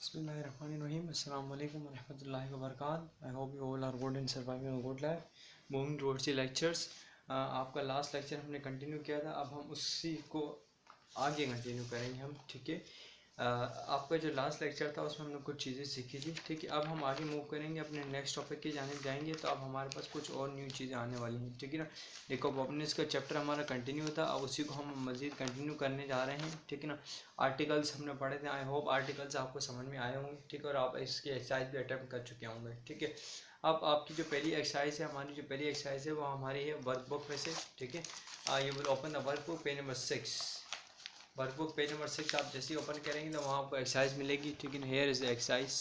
Bismillahirrahmanirrahim. Assalamu alaikum wa rahmatullahi wa barakatuh. I hope you all are good and surviving a good life. Moving towards the lectures. आपका last lecture हमने continue किया था, अब हम उसी को आगे कंटिन्यू करेंगे हम, ठीक है। आपका जो लास्ट लेक्चर था उसमें हमने कुछ चीज़ें सीखी थी, ठीक है। अब हम आगे मूव करेंगे, अपने नेक्स्ट टॉपिक की जाने जाएंगे, तो अब हमारे पास कुछ और न्यू चीज़ें आने वाली हैं, ठीक है ना। डिकोबोनेस का चैप्टर हमारा कंटिन्यू था, अब उसी को हम मज़ीद कंटिन्यू करने जा रहे हैं, ठीक है ना। आर्टिकल्स हमने पढ़े थे, आई होप आर्टिकल्स आपको समझ में आए होंगे, ठीक है, और आप इसकी एक्सरसाइज भी अटेम्प्ट कर चुके होंगे, ठीक है। अब आपकी जो पहली एक्सरसाइज है, हमारी जो पहली एक्सरसाइज है वो हमारी है वर्कबुक में से, ठीक है। You will open the workbook page number 6। Workbook page number 6 आप जैसे ही ओपन करेंगे तो वहाँ आपको एक्सरसाइज मिलेगी, ठीक है। Here is the exercise,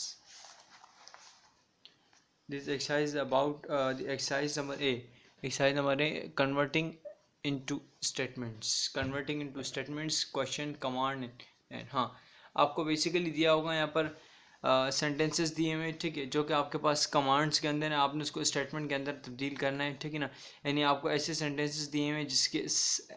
this exercise about the exercise number A. Exercise number A, converting into statements, converting into statements, question, command and, हाँ आपको बेसिकली दिया होगा यहाँ पर सेंटेंसेस दिए हुए, ठीक है, जो कि आपके पास कमांड्स के अंदर है, आपने उसको स्टेटमेंट के अंदर तब्दील करना है, ठीक है ना। यानी आपको ऐसे सेंटेंसेस दिए हुए हैं जिसके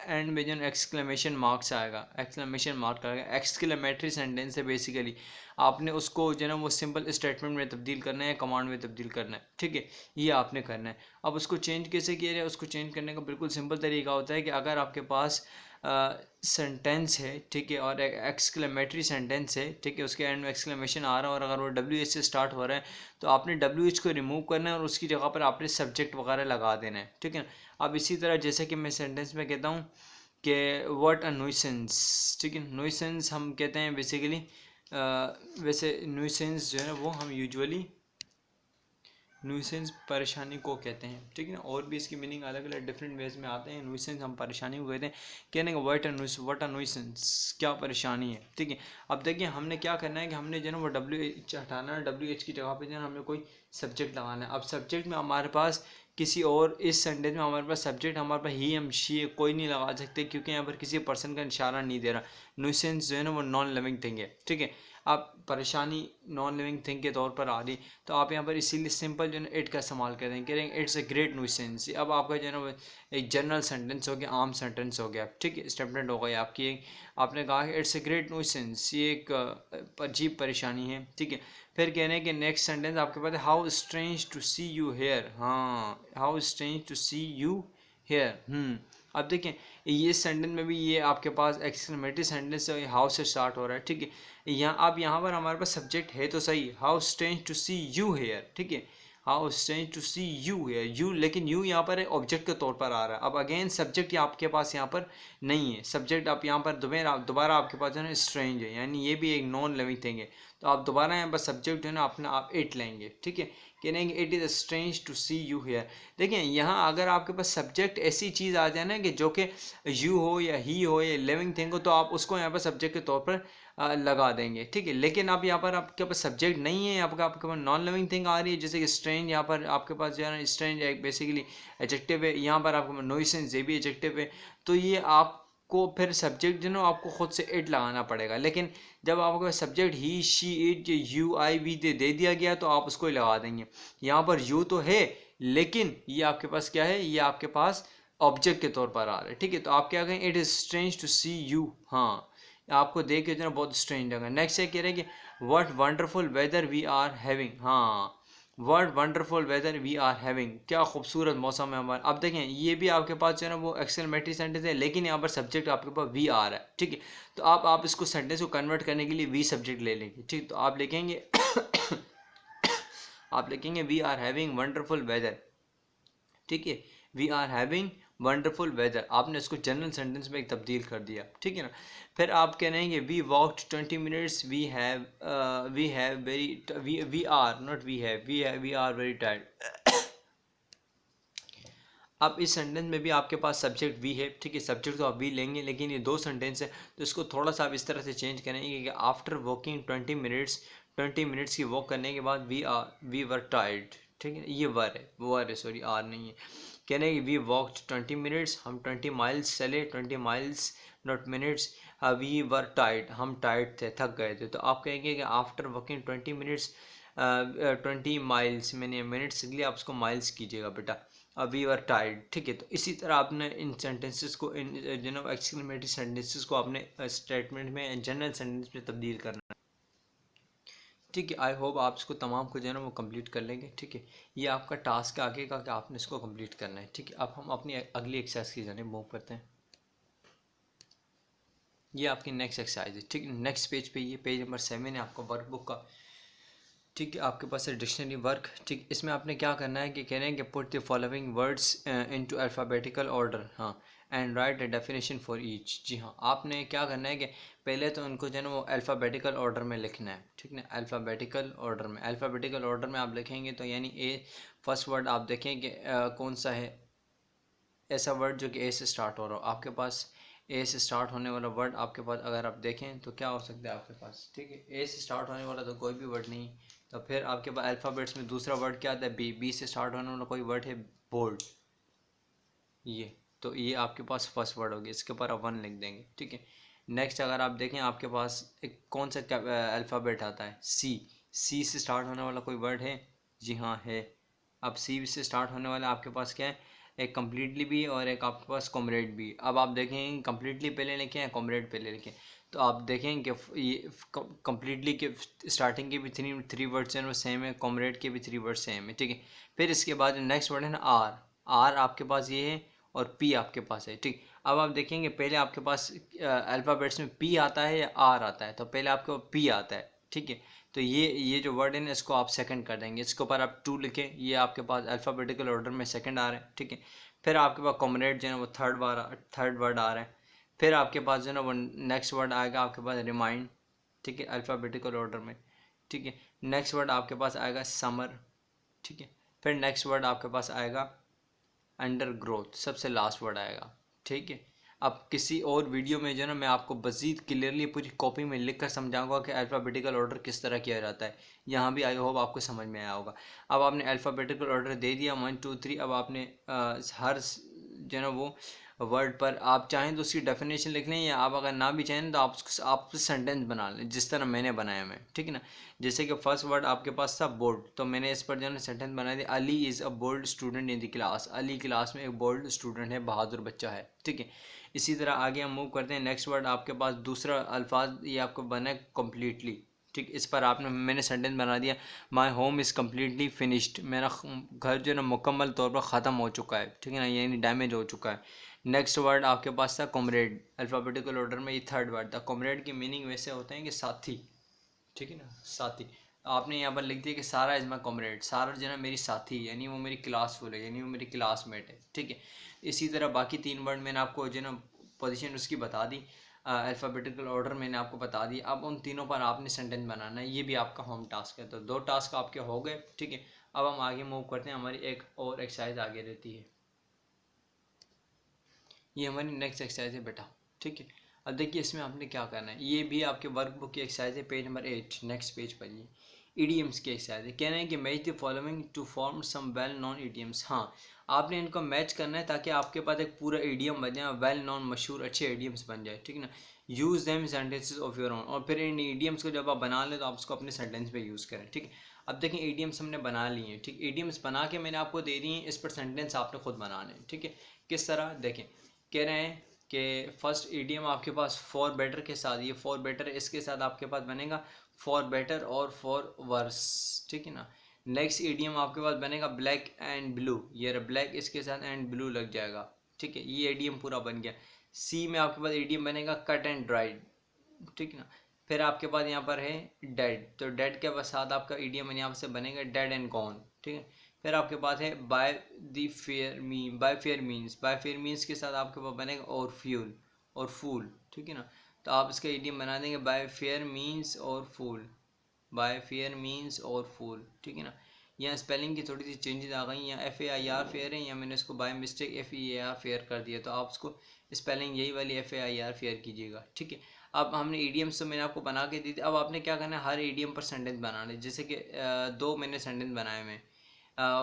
एंड में जो एक्सक्लेमेशन मार्क्स आएगा, एक्सक्लेमेशन मार्क आएगा, एक्सक्लेमेटरी सेंटेंस है बेसिकली। आपने उसको जो है ना वो सिंपल स्टेटमेंट में तब्दील करना है, कमांड में तब्दील करना है, ठीक है, ये आपने करना है। अब उसको चेंज कैसे किया जाए, उसको चेंज करने का बिल्कुल सिंपल तरीका होता है कि अगर आपके पास सेंटेंस है, ठीक है, और एक एक्सक्लेमेटरी सेंटेंस है, ठीक है, उसके एंड में एक्सक्लेमेशन आ रहा है और अगर वो डब्ल्यू एच से स्टार्ट हो रहा है तो आपने डब्ल्यू एच को रिमूव करना है और उसकी जगह पर आपने सब्जेक्ट वगैरह लगा देना है, ठीक है। अब इसी तरह जैसे कि मैं सेंटेंस में कहता हूँ कि व्हाट अ न्यूसेंस, ठीक है, न्यूसेंस हम कहते हैं बेसिकली, वैसे न्यूसेंस जो है ना वो हम यूजुअली न्यूसेंस परेशानी को कहते हैं, ठीक है ना। और भी इसकी मीनिंग अलग अलग डिफरेंट वेज में आते हैं। न्यूसेंस हम परेशानी को कहते हैं, कहने का व्हाट अ न्यूसेंस, क्या परेशानी है, ठीक है। अब देखिए हमने क्या करना है कि हमने जो है ना वो डब्ल्यू एच हटाना है, डब्ल्यू एच की जगह पे जो है हमें कोई सब्जेक्ट लगाना है। अब सब्जेक्ट में हमारे पास किसी और, इस सेंटेंस में हमारे पास सब्जेक्ट हमारे पास ही हम शी कोई नहीं लगा सकते, क्योंकि यहाँ पर किसी पर्सन का इशारा नहीं दे रहा। न्यूसेंस जो है ना वो नॉन लिविंग थिंग है, ठीक है। आप परेशानी नॉन लिविंग थिंग के तौर पर आ रही, तो आप यहाँ पर इसीलिए सिंपल जो है इट का इस्तेमाल कर देंगे, कह रहे हैं इट्स अ ग्रेट न्यूसेंस। अब आपका जो है ना एक जनरल सेंटेंस हो गया, आम सेंटेंस हो गया, ठीक है, स्टेटमेंट हो गई आपकी एक। आपने कहा कि इट्स अ ग्रेट न्यूसेंस, ये एक अजीब परेशानी है, ठीक है। फिर कह रहे हैं कि नेक्स्ट सेंटेंस आपके पास how strange to see you here, हाँ how strange to see you here. अब देखें ये सेंटेंस में भी ये आपके पास एक्सक्लेमेटरी सेंटेंस है, हाउ से स्टार्ट हो रहा है, ठीक है। यहाँ अब यहाँ पर हमारे पास सब्जेक्ट है तो सही, how strange to see you here, ठीक है, how strange to see you here, you, लेकिन यू यहाँ पर ऑब्जेक्ट के तौर पर आ रहा है। अब अगेन सब्जेक्ट आपके पास यहाँ पर नहीं है, सब्जेक्ट आप यहाँ पर दोबारा आपके पास जो है ना स्ट्रेंज है, यानी ये भी एक नॉन लिविंग थिंग है। तो आप दोबारा यहाँ पर सब्जेक्ट जो है ना अपना आप इट लेंगे, ठीक है, कहेंगे it is strange to see you here. देखिए यहाँ अगर आपके पास सब्जेक्ट ऐसी चीज़ आ जाए ना कि जो कि यू हो या ही हो या लिविंग थिंग हो, तो आप उसको यहाँ पर सब्जेक्ट के तौर पर लगा देंगे, ठीक है। लेकिन अब यहाँ पर आपके पास सब्जेक्ट नहीं है, आपके पास नॉन लिविंग थिंग आ रही है, जैसे कि स्ट्रेंज, यहाँ पर आपके पास जो है ना स्ट्रेंज एक बेसिकली एडजेक्टिव है, यहाँ पर आपके पास नॉइसेंस ये भी एडजेक्टिव है। तो ये आपको फिर सब्जेक्ट जो है ना आपको खुद से इट लगाना पड़ेगा। लेकिन जब आपको subject he, she, it, you, I, we दे दिया गया तो आप उसको ही लगा देंगे। यहाँ पर यू तो है लेकिन ये आपके पास क्या है, ये आपके पास ऑब्जेक्ट के तौर पर आ रहा है, ठीक है। तो आप क्या कहें, it is strange to see you, हाँ आपको देख के जो है बहुत स्ट्रेंज लगा। नेक्स्ट है कह रहे हैं कि what wonderful weather we are having, हाँ what wonderful weather we are having, क्या खूबसूरत मौसम है हमारा। अब देखें ये भी आपके पास जो है ना वो एक्सक्लेमेटरी सेंटेंस है, लेकिन यहाँ पर सब्जेक्ट आपके पास वी आ रहा है, ठीक है। तो आप इसको सेंटेंस को कन्वर्ट करने के लिए वी सब्जेक्ट ले लेंगे, ठीक। तो आप लिखेंगे आप लिखेंगे we are having wonderful weather, ठीक है, we are having wonderful weather. आपने इसको जनरल सेंटेंस में एक तब्दील कर दिया, ठीक है ना। फिर आप कह रहे हैं we walked 20 minutes, we have very, we are not we are very tired. अब इस सेंटेंस में भी आपके पास सब्जेक्ट वी है, ठीक है, सब्जेक्ट तो आप वी लेंगे, लेकिन ये दो सेंटेंस है तो इसको थोड़ा सा आप इस तरह से चेंज करेंगे कि आफ्टर वॉकिंग 20 मिनट्स की वॉक करने के बाद वी वर टायर्ड, ठीक है, ये वर है सॉरी आर नहीं है। कहने हैं कि वी वॉकड 20 मिनट्स, हम 20 माइल्स चले, 20 miles not minutes, we were tired, हम टायर्ड थे, थक गए थे। तो आप कहेंगे कि आफ्टर वॉकिंग 20 मिनट्स, 20 माइल्स, मैंने मिनट्स के लिए आप उसको माइल्स कीजिएगा बेटा, वी आर टायर्ड, ठीक है। तो इसी तरह आपने इन सेंटेंसेस को, इन जो नो एक्सक्लेमेटरी सेंटेंसेस को आपने स्टेटमेंट में जनरल सेंटेंस में तब्दील करना है। ठीक है। आई होप आप इसको तमाम को जो है ना वो कंप्लीट कर लेंगे। ठीक है, ये आपका टास्क है आगे का कि आपने इसको कंप्लीट करना है। ठीक है, अब हम अपनी अगली एक्सरसाइज की जाने मूव करते हैं। ये आपकी नेक्स्ट एक्सरसाइज है। ठीक है, नेक्स्ट पेज पे ये पेज नंबर 7 है आपका वर्कबुक का। ठीक है, आपके पास है डिक्शनरी वर्क। ठीक, इसमें आपने क्या करना है कि कह रहे हैं कि put the following words into alphabetical order, हाँ, and write a definition for each. जी हाँ, आपने क्या करना है कि पहले तो उनको जो है ना वो अल्फ़ाबेटिकल ऑर्डर में लिखना है। ठीक ना, अल्फ़ाबेटिकल ऑर्डर में, अल्फ़ाबेटिकल ऑर्डर में आप लिखेंगे तो यानी ए फर्स्ट वर्ड आप देखें कि कौन सा है ऐसा वर्ड जो कि ए से स्टार्ट हो रहा हो आपके पास। ए से स्टार्ट होने वाला वर्ड आपके पास अगर आप देखें तो क्या हो सकता है आपके पास। ठीक है, ए से स्टार्ट होने वाला तो कोई भी वर्ड नहीं। तो फिर आपके पास अल्फ़ाबेट्स में दूसरा वर्ड क्या आता है, बी। बी से स्टार्ट होने वाला कोई वर्ड है बोल्ड, ये। तो ये आपके पास फर्स्ट वर्ड होगी, इसके ऊपर आप 1 लिख देंगे। ठीक है, नेक्स्ट अगर आप देखें आपके पास एक कौन सा अल्फ़ाबेट आता है, सी। सी से स्टार्ट होने वाला कोई वर्ड है, जी हाँ है। अब सी से स्टार्ट होने वाला आपके पास क्या है, एक कम्प्लीटली भी और एक आपके पास कॉमरेड भी। अब आप देखेंगे कम्प्लीटली पहले लिखे हैं, कॉमरेड पहले लिखे। तो आप देखेंगे कि ये कम्प्लीटली के स्टार्टिंग के भी थ्री वर्ड्स हैं वो सेम है, कॉमरेड के भी 3 वर्ड सेम है। ठीक है, फिर इसके बाद नेक्स्ट वर्ड है ना आर। आर आपके पास ये है और पी आपके पास है। ठीक, अब आप देखेंगे पहले आपके पास अल्फ़ाबेट्स में पी आता है या आर आता है, तो पहले आपको पी आता है। ठीक है, तो ये जो वर्ड है ना इसको आप सेकंड कर देंगे, इसके ऊपर आप 2 लिखें, ये आपके पास अल्फ़ाबेटिकल ऑर्डर में सेकंड आ रहा है। ठीक है, फिर आपके पास कॉमरेड जो है ना वो थर्ड वर्ड आ रहा है। फिर आपके पास जो है ना वो नेक्स्ट वर्ड आएगा आपके पास रिमाइंड। ठीक है, अल्फ़ाबेटिकल ऑर्डर में। ठीक है, नेक्स्ट वर्ड आपके पास आएगा समर। ठीक है, फिर नेक्स्ट वर्ड आपके पास आएगा अंडर ग्रोथ, सबसे लास्ट वर्ड आएगा। ठीक है, अब किसी और वीडियो में जो है ना मैं आपको मज़ीद क्लियरली पूरी कॉपी में लिख कर समझाऊंगा कि अल्फ़ाबेटिकल ऑर्डर किस तरह किया जाता है। यहाँ भी आई होप आपको समझ में आया होगा। अब आपने अल्फ़ाबेटिकल ऑर्डर दे दिया 1 2 3। अब आपने हर जो है ना वो वर्ड पर आप चाहें तो उसकी डेफिनेशन लिख लें, या आप अगर ना भी चाहें तो आप सेंटेंस बना लें जिस तरह मैंने बनाया मैं। ठीक है ना, जैसे कि फर्स्ट वर्ड आपके पास था बोल्ड, तो मैंने इस पर जो है सेंटेंस बना दिया, Ali is a bold student in the class. Ali class में एक बोल्ड स्टूडेंट है, बहादुर बच्चा है। ठीक है, इसी तरह आगे हम मूव करते हैं। नेक्स्ट वर्ड आपके पास दूसरा अल्फाज ये आपको बना है कम्प्लीटली। ठीक, इस पर आपने मैंने सेंटेंस बना दिया, my home is completely finished. मेरा घर जो है ना मुकम्मल तौर पर ख़त्म हो चुका है। ठीक है ना, यानी डैमेज हो चुका है। नेक्स्ट वर्ड आपके पास था कॉमरेड, अल्फ़ाबेटिकल ऑर्डर में ये थर्ड वर्ड था। कॉमरेड की मीनिंग वैसे होते हैं कि साथी। ठीक है ना, साथी। आपने यहाँ पर लिख दिया कि सारा इज़ माई कॉमरेड, सारा जो है ना मेरी साथी है, यानी वो मेरी क्लासफुल है, यानी वो मेरी क्लासमेट है। ठीक है, इसी तरह बाकी 3 वर्ड मैंने आपको जो है ना पोजीशन उसकी बता दी, अल्फ़ाबेटिकल ऑर्डर मैंने आपको बता दी। अब उन तीनों पर आपने सेंटेंस बनाना है, ये भी आपका होम टास्क है। तो 2 टास्क आपके हो गए। ठीक है, अब हम आगे मूव करते हैं, हमारी एक और एक्सरसाइज आगे रहती है। ये हमारी नेक्स्ट एक्सरसाइज है बेटा। ठीक है, अब देखिए इसमें आपने क्या करना है, ये भी आपके वर्कबुक की एक्सरसाइज है, पेज नंबर 8 नेक्स्ट पेज पर। ये ईडीएम्स की एक्सरसाइज है। कहना है कि match the following to form some well known idioms. हाँ, आपने इनको मैच करना है ताकि आपके पास एक पूरा ईडीएम बन जाए, वेल नोन मशहूर अच्छे ईडीएम्स बन जाए। ठीक है ना, use them sentences of your own, और फिर इन ईडीएम्स को जब आप बना लें तो आप उसको अपने सेंटेंस पे यूज़ करें। ठीक है, अब देखें ईडीएम्स हमने बना लिए हैं। ठीक, ईडीएम्स बना के मैंने आपको दे दिए हैं, इस पर सेंटेंस आपने खुद बनाने हैं। ठीक है, किस तरह देखें, कह रहे हैं कि फर्स्ट ईडीएम आपके पास फॉर बेटर के साथ, ये फॉर बेटर इसके साथ आपके पास बनेगा फॉर बेटर और फॉर वर्स। ठीक है ना, नेक्स्ट ईडीएम आपके पास बनेगा ब्लैक एंड ब्लू, ये ब्लैक इसके साथ एंड ब्लू लग जाएगा। ठीक है, ये ईडीएम पूरा बन गया। सी में आपके पास ईडीएम बनेगा कट एंड ड्राइड। ठीक है ना, फिर आपके पास यहाँ पर है डेड, तो डेड के साथ आपका ईडीएम यहाँ से बनेगा डेड एंड गॉन। ठीक है, फिर आपके पास है by the fair mean, bye fair means, bye fair means के साथ आपके पास बनेगा और फ्यूल और फूल। ठीक है ना, तो आप इसका ईडीएम बना देंगे बाय फेयर मीन्स और फूल, बाय फेयर मीन्स और फूल। ठीक है ना, यहाँ स्पेलिंग की थोड़ी सी चेंजेस आ गई, यहाँ FAIR फेयर है, या मैंने इसको बाय मिस्टेक FEAR फेयर कर दिया, तो आप उसको स्पेलिंग यही वाली FAIR फेयर कीजिएगा। ठीक है, अब हमने ईडीएम्स तो मैंने आपको बना के दी थी, अब आपने क्या करना है हर ईडीएम पर सेंटेंस बनाने, जैसे कि 2 मैंने सेंटेंस बनाए मैं,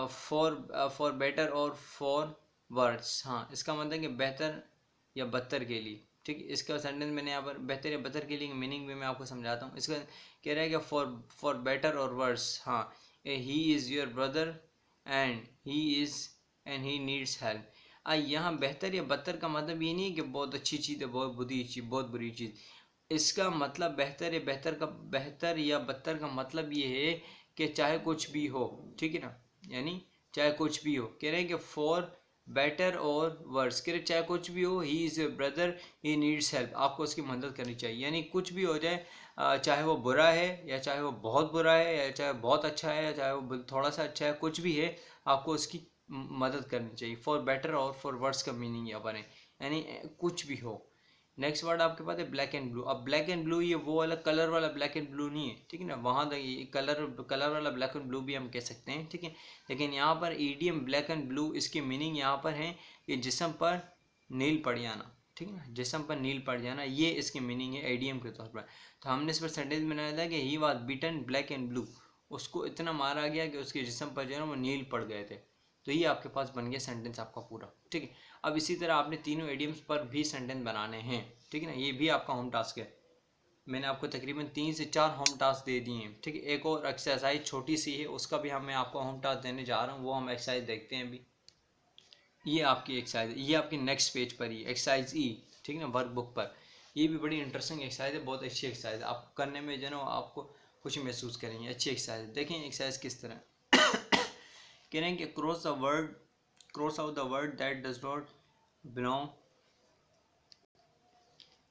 फॉर बेटर और फॉर वर्ड्स। हाँ, इसका मतलब है कि बेहतर या बदतर के लिए। ठीक है, इसका सेंटेंस मैंने यहाँ पर बेहतर या बदतर के लिए मीनिंग भी मैं आपको समझाता हूँ। इसका कह रहा है कि फॉर बेटर और वर्ड्स, हाँ, he is your brother and he needs help. यहाँ बेहतर या बदतर का मतलब ये नहीं है कि बहुत अच्छी चीज़ है, बहुत बुरी चीज़, बहुत बुरी चीज़। इसका मतलब बेहतर या बेहतर या बदतर का मतलब ये है कि चाहे कुछ भी हो, ठीक है ना, यानी चाहे कुछ भी हो, कह रहे हैं कि फॉर बेटर और वर्स, कह रहे चाहे कुछ भी हो, he is your brother, he needs help, आपको उसकी मदद करनी चाहिए। यानी कुछ भी हो जाए, चाहे वो बुरा है या चाहे वो बहुत बुरा है या चाहे बहुत अच्छा है या चाहे वो थोड़ा सा अच्छा है, कुछ भी है आपको उसकी मदद करनी चाहिए। फॉर बेटर और फॉर वर्स का मीनिंग यहाँ पर है, यानी कुछ भी हो। नेक्स्ट वर्ड आपके पास है ब्लैक एंड ब्लू। अब ब्लैक एंड ब्लू ये वो वाला कलर वाला ब्लैक एंड ब्लू नहीं है, ठीक है ना, वहाँ तक कलर वाला ब्लैक एंड ब्लू भी हम कह सकते हैं, ठीक है। लेकिन यहाँ पर ईडियम ब्लैक एंड ब्लू इसकी मीनिंग यहाँ पर है कि जिस्म पर नील पड़ जाना, ठीक है ना, जिस्म पर नील पड़ जाना, ये इसकी मीनिंग है एडियम के तौर पर। तो हमने इस पर सेंटेंस बनाया था कि he was beaten black and blue, उसको इतना मारा गया कि उसके जिस्म पर जो है ना वो नील पड़ गए थे। तो ये आपके पास बन गया सेंटेंस आपका पूरा, ठीक है। अब इसी तरह आपने तीनों एडियम्स पर भी सेंटेंस बनाने हैं, ठीक है ना, ये भी आपका होम टास्क है। मैंने आपको तकरीबन 3 से 4 होम टास्क दे दिए हैं, ठीक है। एक और एक्सरसाइज छोटी सी है, उसका भी मैं आपको होम टास्क देने जा रहा हूँ, वो हम एक्सरसाइज देखते हैं अभी। ये आपकी एक्सरसाइज, ये आपकी नेक्स्ट पेज पर ही एक्सरसाइज ई, ठीक है ना, वर्कबुक पर। ये भी बड़ी इंटरेस्टिंग एक्सरसाइज है, बहुत अच्छी एक्सरसाइज है, आप करने में जो है ना आपको कुछ महसूस करेंगे, अच्छी एक्सरसाइज। देखें एक्सरसाइज किस तरह कह रहे हैं कि cross out the word belong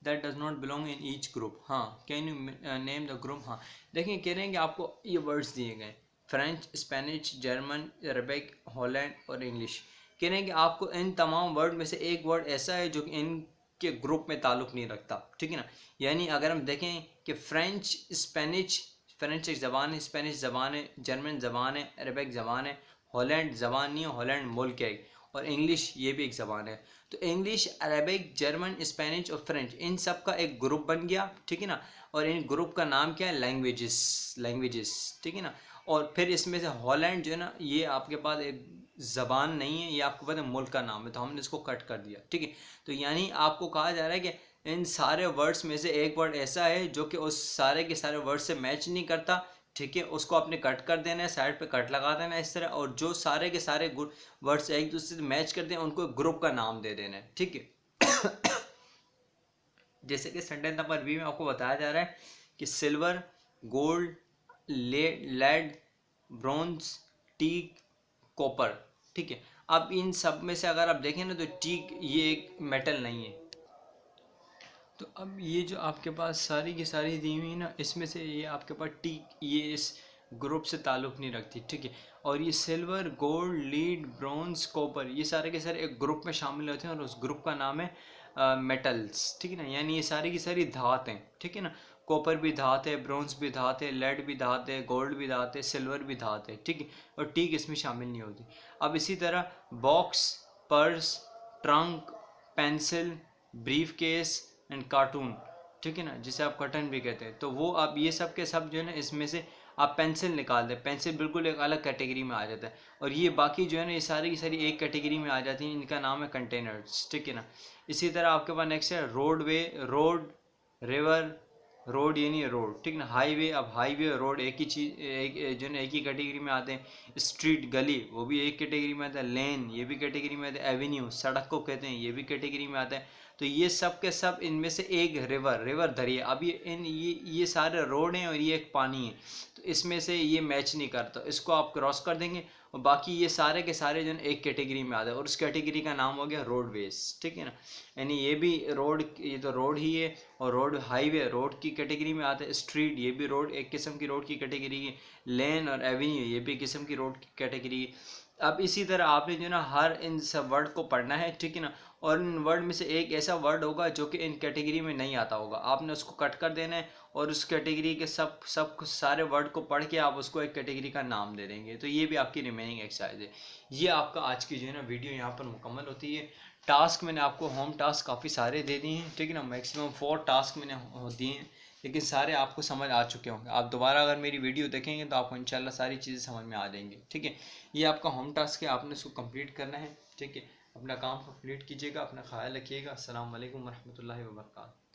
that does not belong in each group. हाँ, can you name the group. हाँ, देखिए कह रहे हैं कि आपको ये वर्ड्स दिए गए, French, Spanish, German, Arabic, Holland और इंग्लिश। कह रहे हैं कि आपको इन तमाम वर्ड में से एक वर्ड ऐसा है जो कि इनके ग्रुप में ताल्लुक़ नहीं रखता, ठीक है ना। यानी अगर हम देखें कि फ्रेंच एक ज़बान है, स्पेनिश ज़बान है, जर्मन ज़बान है, अरबिक ज़बान है, हॉलैंड ज़बान नहीं है, हॉलैंड मुल्क है, और इंग्लिश ये भी एक ज़बान है। तो इंग्लिश, अरबिक, जर्मन, स्पेनिश और फ्रेंच, इन सब का एक ग्रुप बन गया, ठीक है ना। और इन ग्रुप का नाम क्या है, लैंग्वेजेस, ठीक है ना। और फिर इसमें से हॉलैंड जो है ना, ये आपके पास एक ज़बान नहीं है, ये आपको पता है मुल्क का नाम है, तो हमने इसको कट कर दिया, ठीक है। तो यानी आपको कहा जा रहा है कि इन सारे वर्ड्स में से एक वर्ड ऐसा है जो कि उस सारे के सारे वर्ड से मैच नहीं करता, ठीक है, उसको आपने कट कर देना है, साइड पे कट लगा देना है इस तरह, और जो सारे के सारे वर्ड्स एक दूसरे से मैच करते हैं उनको ग्रुप का नाम दे देना है, ठीक है। जैसे कि सेंटेंस नंबर बी में आपको बताया जा रहा है कि silver, gold, lead, bronze, teak, copper, ठीक है। अब इन सब में से अगर आप देखें ना तो टीक ये एक मेटल नहीं है। तो अब ये जो आपके पास सारी की सारी दी हुई ना, इसमें से ये आपके पास टीक ये इस ग्रुप से ताल्लुक़ नहीं रखती, ठीक है। और ये silver, gold, lead, bronze, copper, ये सारे के सारे एक ग्रुप में शामिल होते हैं और उस ग्रुप का नाम है मेटल्स, ठीक है ना। यानी ये सारी की सारी धात हैं, ठीक है ना। कॉपर भी धात है, ब्रॉन्ज भी धात है, लेड भी धात है, गोल्ड भी धात है, सिल्वर भी धात है, ठीक है। और टीक इसमें शामिल नहीं होती। अब इसी तरह box, purse, trunk, pencil, brief case and cartoon, ठीक है ना, जिसे आप कर्टन भी कहते हैं, तो वो आप ये सब के सब जो है ना, इसमें से आप पेंसिल निकाल दें, पेंसिल बिल्कुल एक अलग कैटेगरी में आ जाता है। और ये बाकी जो है ना, ये सारी की सारी एक कैटेगरी में आ जाती हैं, इनका नाम है कंटेनर्स, ठीक है ना। इसी तरह आपके पास नेक्स्ट है रोडवे, रोड, रिवर, रोड यानी रोड, ठीक ना। हाईवे, अब हाईवे और रोड एक ही चीज़, एक जो है एक ही कैटेगरी में आते हैं। स्ट्रीट, गली, वो भी एक कैटेगरी में आता है। लेन, ये भी कैटेगरी में आता है। एवेन्यू, सड़क को कहते हैं, ये भी कैटेगरी में आता है। तो ये सब के सब इनमें से एक रिवर दरिया, अब ये सारे रोड हैं और ये एक पानी है, तो इसमें से ये मैच नहीं करता, इसको आप क्रॉस कर देंगे और बाकी ये सारे के सारे जो है एक कैटेगरी में आते हैं, और उस कैटेगरी का नाम हो गया रोडवेज, ठीक है ना। यानी ये भी रोड, ये तो रोड ही है, और रोड, हाईवे रोड की कैटेगरी में आता है। स्ट्रीट, ये भी रोड, एक किस्म की रोड की कैटेगरी है। लेन और एवेन्यू, ये भी किस्म की रोड की कैटेगरी है। अब इसी तरह आपने जो ना हर इन सब वर्ड को पढ़ना है, ठीक है ना। और इन वर्ड में से एक ऐसा वर्ड होगा जो कि इन कैटेगरी में नहीं आता होगा, आपने उसको कट कर देना है, और उस कैटेगरी के सब सब सारे वर्ड को पढ़ के आप उसको एक कैटेगरी का नाम दे देंगे। तो ये भी आपकी रिमेनिंग एक्सरसाइज है। ये आपका आज की जो है ना वीडियो यहाँ पर मुकम्मल होती है। टास्क मैंने आपको होम टास्क काफ़ी सारे दे दिए हैं, ठीक है ना, मैक्सिमम 4 टास्क मैंने दिए हैं, लेकिन सारे आपको समझ आ चुके होंगे। आप दोबारा अगर मेरी वीडियो देखेंगे तो आपको इंशाल्लाह सारी चीज़ें समझ में आ जाएंगी, ठीक है। ये आपका होम टास्क है, आपने इसको कंप्लीट करना है, ठीक है। अपना काम कंप्लीट कीजिएगा, अपना ख्याल रखिएगा। अस्सलाम वालेकुम रहमतुल्लाहि व बरकातहू।